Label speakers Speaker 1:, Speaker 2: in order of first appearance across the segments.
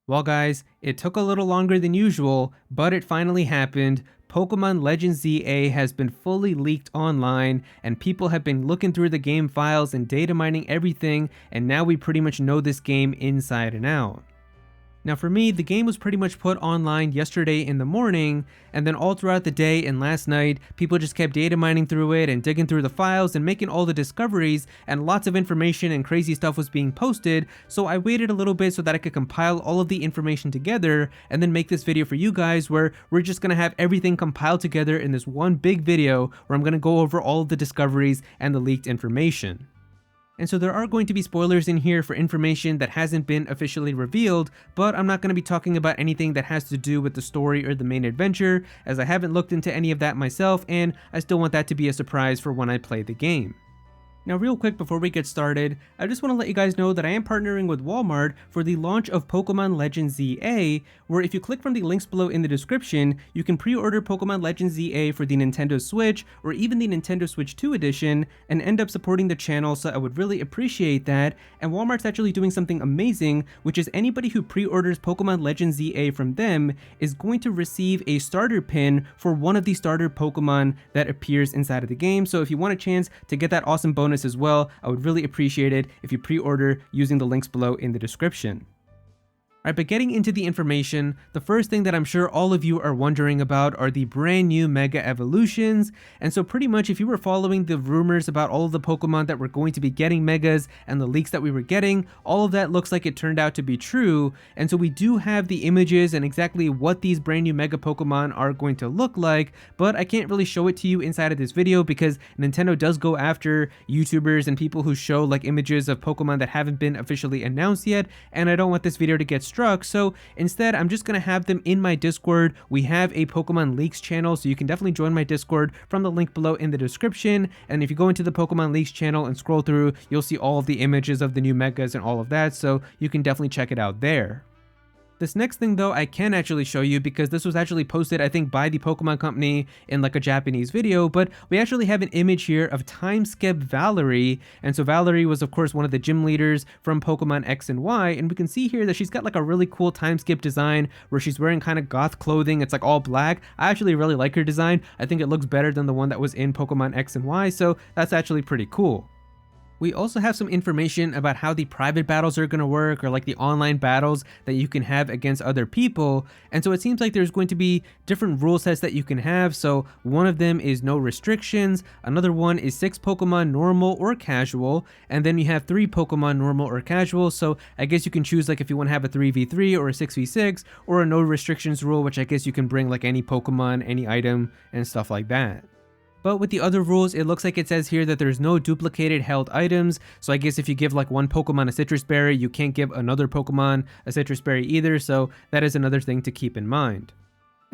Speaker 1: Well guys, it took a little longer than usual, but it finally happened. Pokemon Legends ZA has been fully leaked online, and people have been looking through the game files and data mining everything, and now we pretty much know this game inside and out. Now for me, the game was pretty much put online yesterday in the morning, and then all throughout the day and last night, people just kept data mining through it and digging through the files and making all the discoveries, and lots of information and crazy stuff was being posted, so I waited a little bit so that I could compile all of the information together and then make this video for you guys where we're just gonna have everything compiled together in this one big video where I'm gonna go over all of the discoveries and the leaked information. And so there are going to be spoilers in here for information that hasn't been officially revealed, but I'm not going to be talking about anything that has to do with the story or the main adventure, as I haven't looked into any of that myself, and I still want that to be a surprise for when I play the game. Now real quick before we get started, I just want to let you guys know that I am partnering with Walmart for the launch of Pokemon Legends ZA, where if you click from the links below in the description, you can pre-order Pokemon Legends ZA for the Nintendo Switch or even the Nintendo Switch 2 edition and end up supporting the channel, so I would really appreciate that. And Walmart's actually doing something amazing, which is anybody who pre-orders Pokemon Legends ZA from them is going to receive a starter pin for one of the starter Pokemon that appears inside of the game. So if you want a chance to get that awesome bonus as well, I would really appreciate it if you pre-order using the links below in the description. Alright, but getting into the information, the first thing that I'm sure all of you are wondering about are the brand new Mega Evolutions, and so pretty much if you were following the rumors about all of the Pokemon that were going to be getting Megas and the leaks that we were getting, all of that looks like it turned out to be true, and so we do have the images and exactly what these brand new Mega Pokemon are going to look like, but I can't really show it to you inside of this video because Nintendo does go after YouTubers and people who show like images of Pokemon that haven't been officially announced yet, and I don't want this video to get struck, so instead I'm just going to have them in my Discord. We have a Pokemon Leaks channel, so you can definitely join my Discord from the link below in the description, and if you go into the Pokemon Leaks channel and scroll through, you'll see all of the images of the new Megas and all of that, so you can definitely check it out there. This next thing though I can actually show you because this was actually posted I think by the Pokemon company in like a Japanese video, but we actually have an image here of Time Skip Valerie, and so Valerie was of course one of the gym leaders from Pokemon X and Y, and we can see here that she's got like a really cool time skip design where she's wearing kind of goth clothing. It's like all black. I actually really like her design. I think it looks better than the one that was in Pokemon X and Y, so that's actually pretty cool. We also have some information about how the private battles are going to work, or like the online battles that you can have against other people. And so it seems like there's going to be different rule sets that you can have. So one of them is no restrictions. Another one is 6 Pokemon normal or casual. And then you have 3 Pokemon normal or casual. So I guess you can choose like if you want to have a 3v3 or a 6v6 or a no restrictions rule, which I guess you can bring like any Pokemon, any item and stuff like that. But with the other rules, it looks like it says here that there's no duplicated held items, so I guess if you give like one Pokemon a citrus berry, you can't give another Pokemon a citrus berry either, so that is another thing to keep in mind.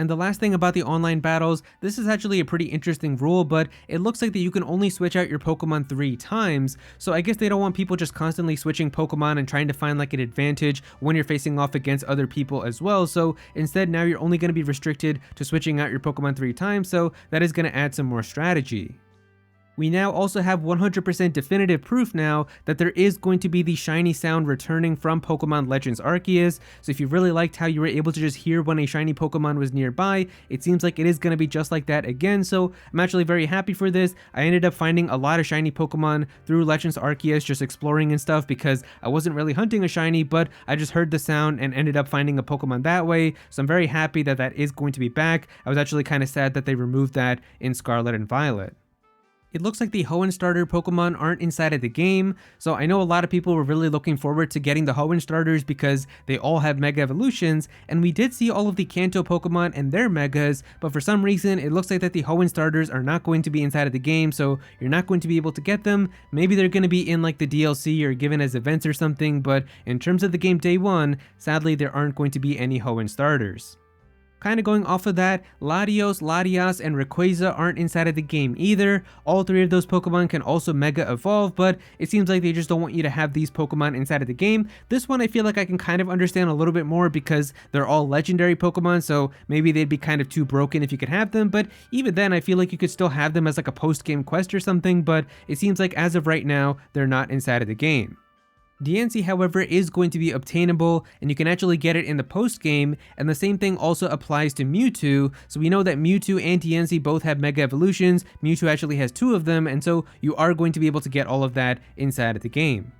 Speaker 1: And the last thing about the online battles, this is actually a pretty interesting rule, but it looks like that you can only switch out your Pokemon 3 times, so I guess they don't want people just constantly switching Pokemon and trying to find like an advantage when you're facing off against other people as well, so instead now you're only going to be restricted to switching out your Pokemon 3 times, so that is going to add some more strategy. We now also have 100% definitive proof now that there is going to be the shiny sound returning from Pokemon Legends Arceus, so if you really liked how you were able to just hear when a shiny Pokemon was nearby, it seems like it is going to be just like that again, so I'm actually very happy for this. I ended up finding a lot of shiny Pokemon through Legends Arceus, just exploring and stuff, because I wasn't really hunting a shiny, but I just heard the sound and ended up finding a Pokemon that way, so I'm very happy that that is going to be back. I was actually kind of sad that they removed that in Scarlet and Violet. It looks like the Hoenn starter Pokemon aren't inside of the game, so I know a lot of people were really looking forward to getting the Hoenn starters because they all have Mega Evolutions, and we did see all of the Kanto Pokemon and their Megas, but for some reason it looks like that the Hoenn starters are not going to be inside of the game, so you're not going to be able to get them. Maybe they're going to be in like the DLC or given as events or something, but in terms of the game day one, sadly there aren't going to be any Hoenn starters. Kind of going off of that, Latios, Latias, and Rayquaza aren't inside of the game either. All 3 of those Pokemon can also Mega Evolve, but it seems like they just don't want you to have these Pokemon inside of the game. This one I feel like I can kind of understand a little bit more because they're all legendary Pokemon, so maybe they'd be kind of too broken if you could have them, but even then I feel like you could still have them as like a post-game quest or something, but it seems like as of right now, they're not inside of the game. DNC, however, is going to be obtainable, and you can actually get it in the post-game, and the same thing also applies to Mewtwo. So we know that Mewtwo and DNC both have Mega Evolutions. Mewtwo actually has 2 of them, and so you are going to be able to get all of that inside of the game.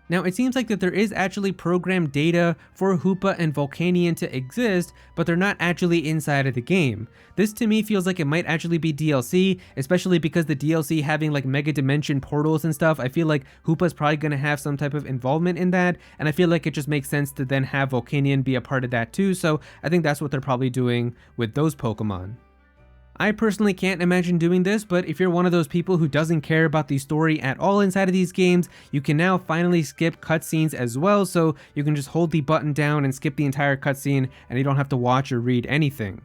Speaker 1: Now, it seems like that there is actually programmed data for Hoopa and Volcanion to exist, but they're not actually inside of the game. This to me feels like it might actually be DLC, especially because the DLC having like Mega Dimension portals and stuff. I feel like Hoopa's probably going to have some type of involvement in that, and I feel like it just makes sense to then have Volcanion be a part of that too, so I think that's what they're probably doing with those Pokemon. I personally can't imagine doing this, but if you're one of those people who doesn't care about the story at all inside of these games, you can now finally skip cutscenes as well, so you can just hold the button down and skip the entire cutscene and you don't have to watch or read anything.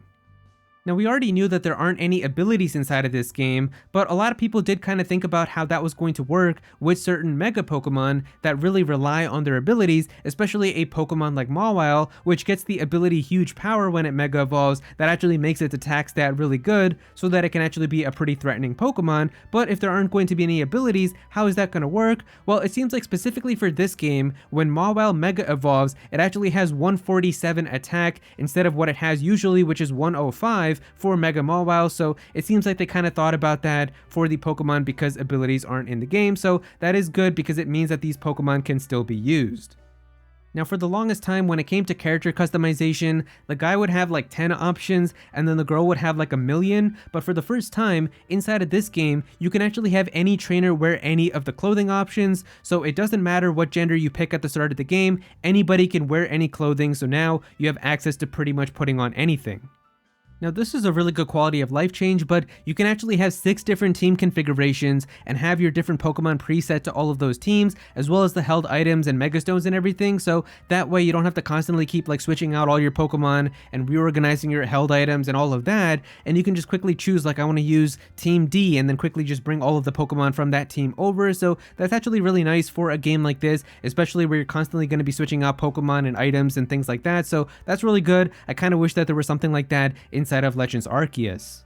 Speaker 1: Now, we already knew that there aren't any abilities inside of this game, but a lot of people did kind of think about how that was going to work with certain Mega Pokemon that really rely on their abilities, especially a Pokemon like Mawile, which gets the ability Huge Power when it Mega Evolves that actually makes its attack stat really good, so that it can actually be a pretty threatening Pokemon. But if there aren't going to be any abilities, how is that going to work? Well, it seems like specifically for this game, when Mawile Mega Evolves, it actually has 147 attack instead of what it has usually, which is 105 for Mega Mawile, so it seems like they kind of thought about that for the Pokemon because abilities aren't in the game, so that is good because it means that these Pokemon can still be used. Now, for the longest time, when it came to character customization, the guy would have like 10 options and then the girl would have like a million, but for the first time, inside of this game, you can actually have any trainer wear any of the clothing options, so it doesn't matter what gender you pick at the start of the game, anybody can wear any clothing, so now you have access to pretty much putting on anything. Now, this is a really good quality of life change, but you can actually have 6 different team configurations and have your different Pokemon preset to all of those teams, as well as the held items and Megastones and everything, so that way you don't have to constantly keep like switching out all your Pokemon and reorganizing your held items and all of that, and you can just quickly choose like I want to use Team D and then quickly just bring all of the Pokemon from that team over, so that's actually really nice for a game like this, especially where you're constantly going to be switching out Pokemon and items and things like that, so that's really good. I kind of wish that there was something like that inside of Legends Arceus.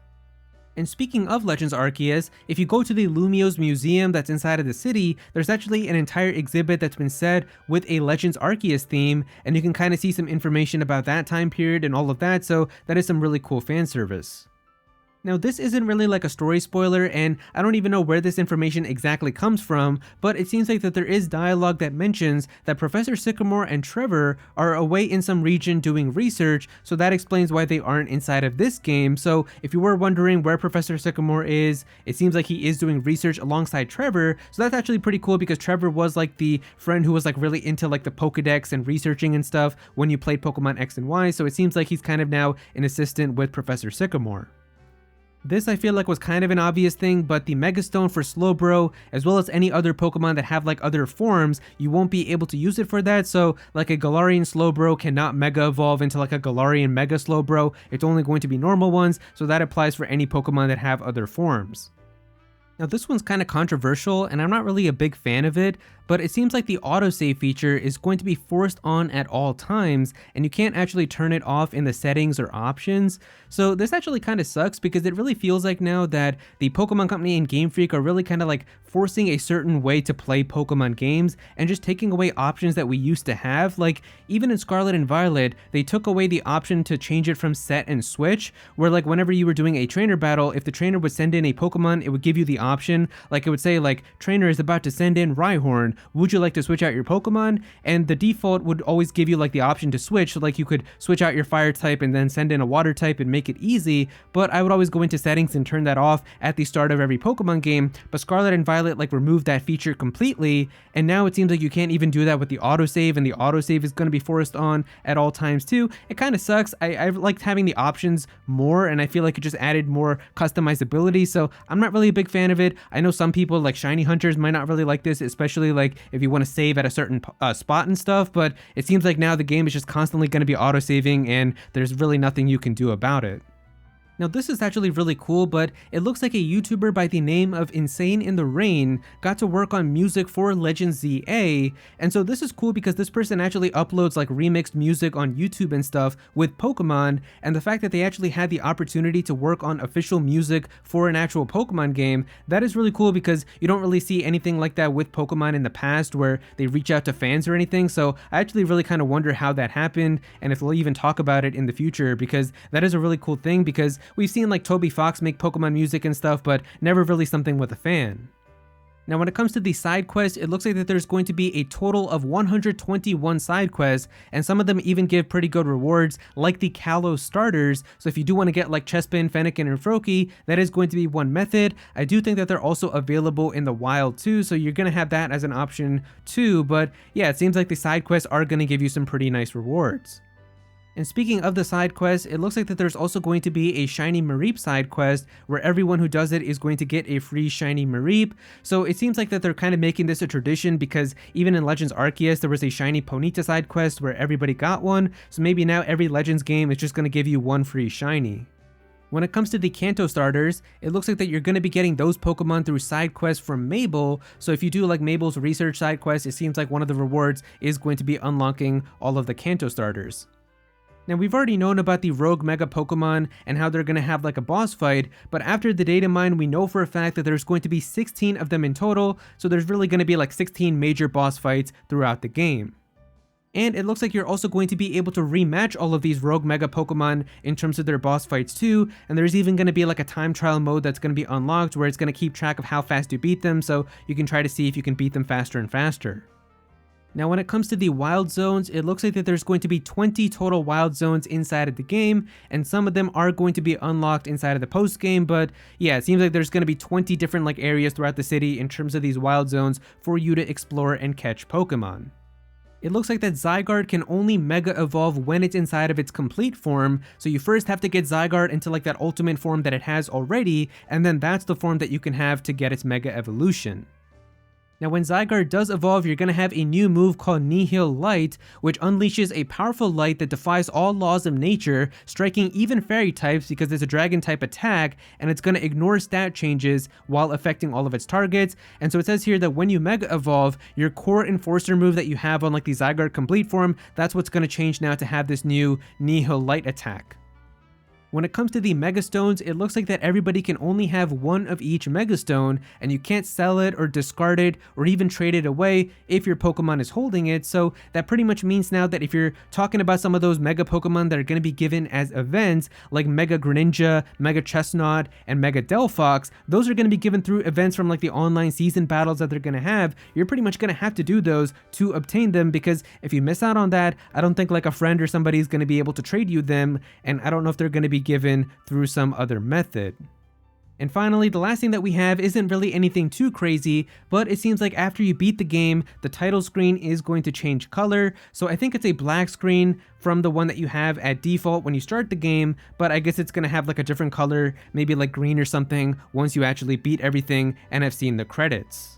Speaker 1: And speaking of Legends Arceus, if you go to the Lumio's museum that's inside of the city, there's actually an entire exhibit that's been set with a Legends Arceus theme, and you can kind of see some information about that time period and all of that, so that is some really cool fan service. Now, this isn't really like a story spoiler, and I don't even know where this information exactly comes from, but it seems like that there is dialogue that mentions that Professor Sycamore and Trevor are away in some region doing research, so that explains why they aren't inside of this game. So if you were wondering where Professor Sycamore is, it seems like he is doing research alongside Trevor, so that's actually pretty cool because Trevor was like the friend who was like really into like the Pokedex and researching and stuff when you played Pokemon X and Y, so it seems like he's kind of now an assistant with Professor Sycamore. This I feel like was kind of an obvious thing, but the Megastone for Slowbro, as well as any other Pokemon that have like other forms, you won't be able to use it for that, so like a Galarian Slowbro cannot Mega Evolve into like a Galarian Mega Slowbro, it's only going to be normal ones, so that applies for any Pokemon that have other forms. Now, this one's kind of controversial, and I'm not really a big fan of it, but it seems like the autosave feature is going to be forced on at all times, and you can't actually turn it off in the settings or options. So this actually kind of sucks because it really feels like now that the Pokemon Company and Game Freak are really kind of like forcing a certain way to play Pokemon games and just taking away options that we used to have. Like even in Scarlet and Violet, they took away the option to change it from set and switch, where like whenever you were doing a trainer battle, if the trainer would send in a Pokemon, it would give you the option. Like it would say like, trainer is about to send in Rhyhorn, would you like to switch out your Pokemon? And the default would always give you like the option to switch, so like you could switch out your fire type and then send in a water type and make it easy, but I would always go into settings and turn that off at the start of every Pokemon game. But Scarlet and Violet like removed that feature completely, and now it seems like you can't even do that with the autosave, and the autosave is going to be forced on at all times too. It kind of sucks. I've liked having the options more, and I feel like it just added more customizability, so I'm not really a big fan of it. I know some people like shiny hunters might not really like this, especially like if you want to save at a certain spot and stuff, but it seems like now the game is just constantly going to be auto-saving and there's really nothing you can do about it. Now this is actually really cool, but it looks like a YouTuber by the name of Insane in the Rain got to work on music for Legend ZA, and so this is cool because this person actually uploads like remixed music on YouTube and stuff with Pokemon, and the fact that they actually had the opportunity to work on official music for an actual Pokemon game, that is really cool because you don't really see anything like that with Pokemon in the past where they reach out to fans or anything, so I actually really kind of wonder how that happened and if they'll even talk about it in the future, because that is a really cool thing because we've seen like Toby Fox make Pokemon music and stuff, but never really something with a fan. Now when it comes to the side quests, it looks like that there's going to be a total of 121 side quests, and some of them even give pretty good rewards, like the Kalos starters. So if you do want to get like Chespin, Fennekin, and Froakie, that is going to be one method. I do think that they're also available in the wild too, so you're going to have that as an option too, but yeah, it seems like the side quests are going to give you some pretty nice rewards. And speaking of the side quests, it looks like that there's also going to be a Shiny Mareep side quest where everyone who does it is going to get a free Shiny Mareep. So it seems like that they're kind of making this a tradition because even in Legends Arceus there was a Shiny Ponyta side quest where everybody got one, so maybe now every Legends game is just going to give you one free Shiny. When it comes to the Kanto starters, it looks like that you're going to be getting those Pokemon through side quests from Mabel, so if you do like Mabel's research side quest, it seems like one of the rewards is going to be unlocking all of the Kanto starters. Now we've already known about the Rogue Mega Pokemon and how they're going to have like a boss fight, but after the DATAMINE we know for a fact that there's going to be 16 of them in total, so there's really going to be like 16 major boss fights throughout the game. And it looks like you're also going to be able to rematch all of these Rogue Mega Pokemon in terms of their boss fights too, and there's even going to be like a time trial mode that's going to be unlocked where it's going to keep track of how fast you beat them, so you can try to see if you can beat them faster and faster. Now when it comes to the wild zones, it looks like that there's going to be 20 total wild zones inside of the game, and some of them are going to be unlocked inside of the post game, but yeah, it seems like there's going to be 20 different like areas throughout the city in terms of these wild zones for you to explore and catch Pokemon. It looks like that Zygarde can only Mega Evolve when it's inside of its complete form, so you first have to get Zygarde into like that ultimate form that it has already, and then that's the form that you can have to get its Mega Evolution. Now when Zygarde does evolve, you're going to have a new move called Nihil Light, which unleashes a powerful light that defies all laws of nature, striking even fairy types because it's a dragon type attack, and it's going to ignore stat changes while affecting all of its targets. And so it says here that when you Mega Evolve, your core Enforcer move that you have on like the Zygarde complete form, that's what's going to change now to have this new Nihil Light attack. When it comes to the Mega Stones, it looks like that everybody can only have one of each Mega Stone, and you can't sell it or discard it or even trade it away if your Pokemon is holding it, so that pretty much means now that if you're talking about some of those Mega Pokemon that are going to be given as events, like Mega Greninja, Mega Chestnut, and Mega Delphox, those are going to be given through events from like the online season battles that they're going to have. You're pretty much going to have to do those to obtain them, because if you miss out on that, I don't think like a friend or somebody is going to be able to trade you them, and I don't know if they're going to be given through some other method. And finally, the last thing that we have isn't really anything too crazy, but it seems like after you beat the game, the title screen is going to change color. So I think it's a black screen from the one that you have at default when you start the game, but I guess it's going to have like a different color, maybe like green or something, once you actually beat everything and have seen the credits.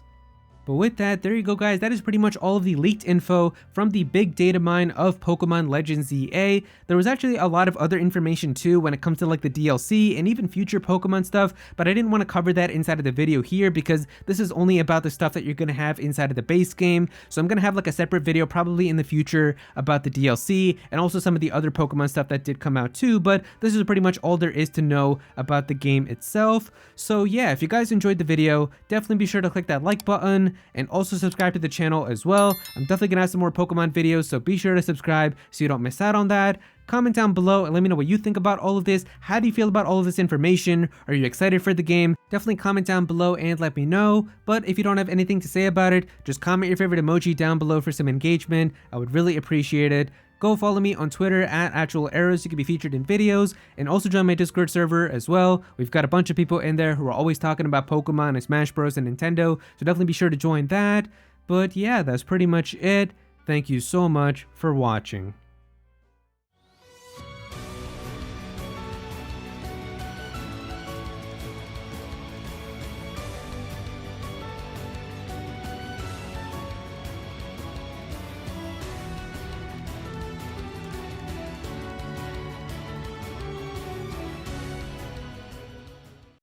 Speaker 1: But with that, there you go guys, that is pretty much all of the leaked info from the big DATAMINE of Pokemon Legends ZA. There was actually a lot of other information too when it comes to like the DLC and even future Pokemon stuff, but I didn't want to cover that inside of the video here because this is only about the stuff that you're going to have inside of the base game. So I'm going to have like a separate video probably in the future about the DLC and also some of the other Pokemon stuff that did come out too, but this is pretty much all there is to know about the game itself. So yeah, if you guys enjoyed the video, definitely be sure to click that like button and also subscribe to the channel as well. I'm definitely gonna have some more Pokemon videos, so be sure to subscribe so you don't miss out on that. Comment down below and let me know what you think about all of this. How do you feel about all of this information? Are you excited for the game? Definitely comment down below and let me know. But if you don't have anything to say about it, just comment your favorite emoji down below for some engagement. I would really appreciate it. Go follow me on Twitter at @ActualAero so you can be featured in videos, and also join my Discord server as well. We've got a bunch of people in there who are always talking about Pokemon and Smash Bros and Nintendo, so definitely be sure to join that. But yeah, that's pretty much it. Thank you so much for watching.